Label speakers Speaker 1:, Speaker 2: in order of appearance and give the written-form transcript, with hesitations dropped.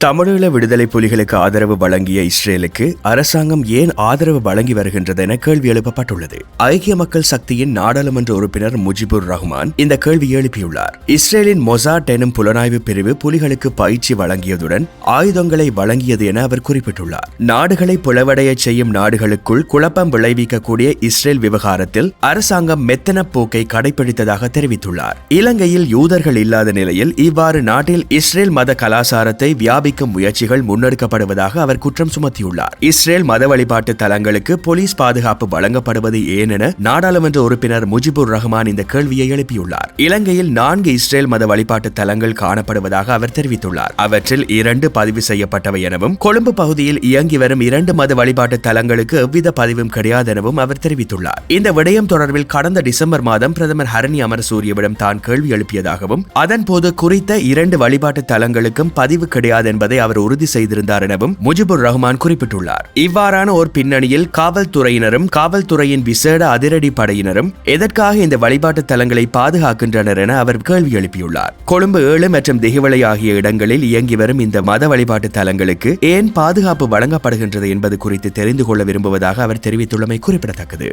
Speaker 1: தமிழீழ விடுதலை புலிகளுக்கு ஆதரவு வழங்கிய இஸ்ரேலுக்கு அரசாங்கம் ஏன் ஆதரவு வழங்கி வருகின்றது என கேள்வி எழுப்பப்பட்டுள்ளது. ஐக்கிய மக்கள் சக்தியின் நாடாளுமன்ற உறுப்பினர் முஜிபுர் ரஹ்மான் இந்த கேள்வியை எழுப்பியுள்ளார். இஸ்ரேலின் மொசாட் எனும் புலனாய்வு பிரிவு புலிகளுக்கு பயிற்சி வழங்கியதுடன் ஆயுதங்களை வழங்கியது என அவர் குறிப்பிட்டுள்ளார். நாடுகளை பிளவடைய செய்யும் நாடுகளுக்குள் குழப்பம் விளைவிக்கக்கூடிய இஸ்ரேல் விவகாரத்தில் அரசாங்கம் மெத்தன போக்கை கடைபிடித்ததாக தெரிவித்துள்ளார். இலங்கையில் யூதர்கள் இல்லாத நிலையில் இவ்வாறு நாட்டில் இஸ்ரேல் மத கலாச்சாரத்தை வியாபிக்கும் முயற்சிகள் முன்னெடுக்கப்படுவதாக அவர் குற்றம் சுமத்தியுள்ளார். இஸ்ரேல் மத வழிபாட்டு தலங்களுக்கு போலீஸ் பாதுகாப்பு வழங்கப்படுவது ஏன் என நாடாளுமன்ற உறுப்பினர் முஜிபுர் ரஹ்மான் இந்த கேள்வியை எழுப்பியுள்ளார். இலங்கையில் 4 இஸ்ரேல் மத வழிபாட்டு தலங்கள் காணப்படுவதாக அவர் தெரிவித்துள்ளார். அவற்றில் 2 பதிவு செய்யப்பட்டவை எனவும் கொழும்பு பகுதியில் இயங்கி வரும் 2 மத வழிபாட்டு தலங்களுக்கு எவ்வித பதிவும் கிடையாது எனவும் அவர் தெரிவித்துள்ளார். இந்த விடயம் தொடர்பில் கடந்த டிசம்பர் மாதம் பிரதமர் ஹரணி அமரசூரியவிடம் தான் கேள்வி எழுப்பியதாகவும் அதன்போது குறித்த 2 வழிபாட்டு தலங்களுக்கும் பதிவு கிடையாது என்பதை அவர் உறுதி செய்திருந்தார் எனவும் முஜிபுர் ரஹ்மான் குறிப்பிட்டுள்ளார். இவ்வாறான ஒரு பின்னணியில் காவல்துறையினரும் காவல்துறையின் விசேட அதிரடி படையினரும் எதற்காக இந்த வழிபாட்டு தலங்களை பாதுகாக்கின்றனர் என அவர் கேள்வி எழுப்பியுள்ளார். கொழும்பு 7 மற்றும் திகிவளை ஆகிய இடங்களில் இயங்கி வரும் இந்த மத வழிபாட்டு தலங்களுக்கு ஏன் பாதுகாப்பு வழங்கப்படுகின்றது என்பது குறித்து தெரிந்து கொள்ள விரும்புவதாக அவர் தெரிவித்துள்ளமை குறிப்பிடத்தக்கது.